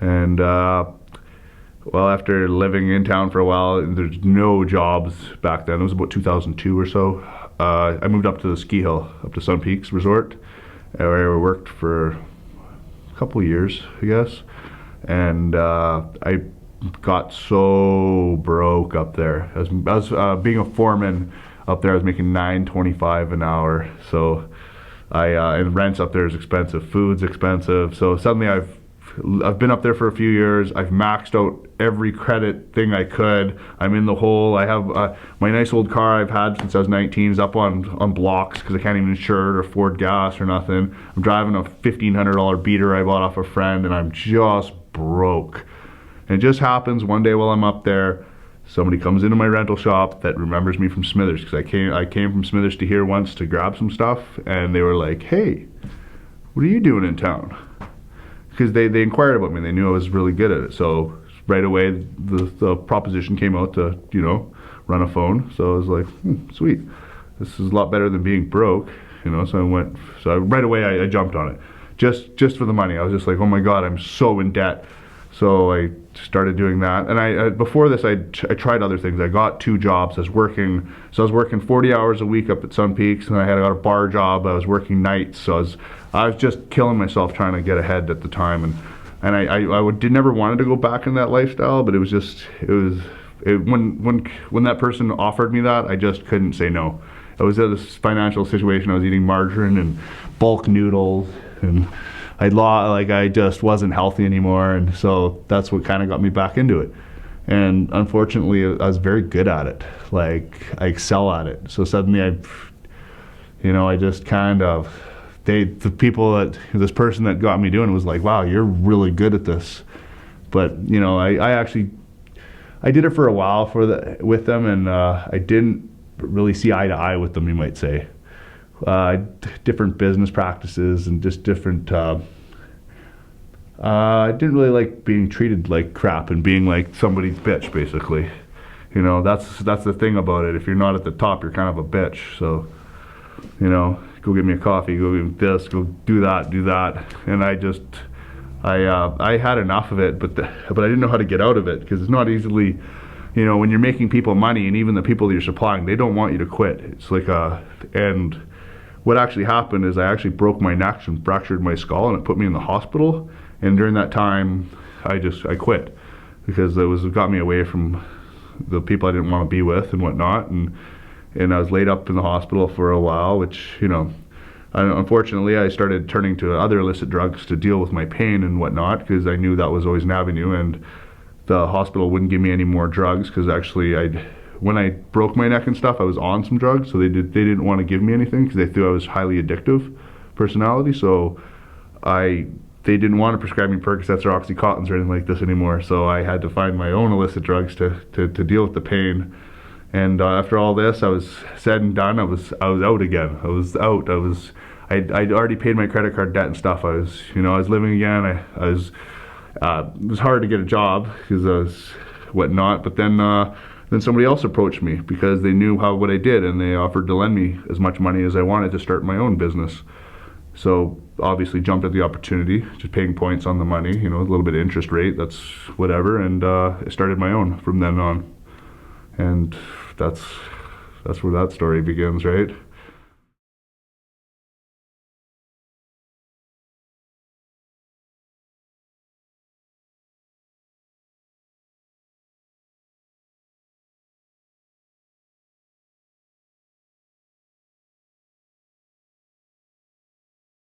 And well, after living in town for a while, there's no jobs back then. It was about 2002 or so. I moved up to the ski hill, up to Sun Peaks Resort, where I worked for a couple of years, I guess. And I got so broke up there. I was being a foreman up there. I was making $9.25 an hour. So and rents up there is expensive, food's expensive. So suddenly I've been up there for a few years. I've maxed out every credit thing I could. I'm in the hole. I have my nice old car I've had since I was 19 is up on blocks because I can't even insure it or afford gas or nothing. I'm driving a $1,500 beater I bought off a friend, and I'm just broke. And it just happens one day while I'm up there, somebody comes into my rental shop that remembers me from Smithers, because I came from Smithers to here once to grab some stuff, and they were like, "Hey, what are you doing in town?" Because they inquired about me. They knew I was really good at it. So right away the proposition came out to, run a phone. So I was like, sweet, this is a lot better than being broke, so right away I jumped on it, just for the money. I was just like, oh my god, I'm so in debt. So I started doing that, and I before this I tried other things. I got 2 jobs. I was working 40 hours a week up at Sun Peaks, and I got a bar job. I was working nights, so I was just killing myself trying to get ahead at the time, and I did never wanted to go back in that lifestyle, but when that person offered me that, I just couldn't say no. I was in this financial situation. I was eating margarine and bulk noodles, and I just wasn't healthy anymore, and so that's what kind of got me back into it. And unfortunately, I was very good at it. Like, I excel at it. So suddenly I just kind of, this person that got me doing it was like, wow, you're really good at this. But I did it for a while with them, and I didn't really see eye to eye with them, you might say. Different business practices and just different. I didn't really like being treated like crap and being like somebody's bitch, basically. That's the thing about it. If you're not at the top, you're kind of a bitch. So, go get me a coffee, go get me this, go do that, and I had enough of it, but I didn't know how to get out of it, because it's not easily. When you're making people money, and even the people that you're supplying, they don't want you to quit. It's like and what actually happened is I actually broke my neck and fractured my skull, and it put me in the hospital. And during that time, I quit, because it got me away from the people I didn't want to be with and whatnot. And I was laid up in the hospital for a while, which, unfortunately, I started turning to other illicit drugs to deal with my pain and whatnot, because I knew that was always an avenue. And the hospital wouldn't give me any more drugs, because actually when I broke my neck and stuff, I was on some drugs, so they didn't want to give me anything, because they thought I was highly addictive personality. So they didn't want to prescribe me Percocets or Oxycontins or anything like this anymore. So I had to find my own illicit drugs to deal with the pain. And after all this, I was said and done. I was out again. I was out. I'd already paid my credit card debt and stuff. I was living again. It was hard to get a job because I was whatnot. But then somebody else approached me, because they knew what I did, and they offered to lend me as much money as I wanted to start my own business. So obviously jumped at the opportunity, just paying points on the money, a little bit of interest rate, that's whatever, and I started my own from then on. And that's where that story begins, right?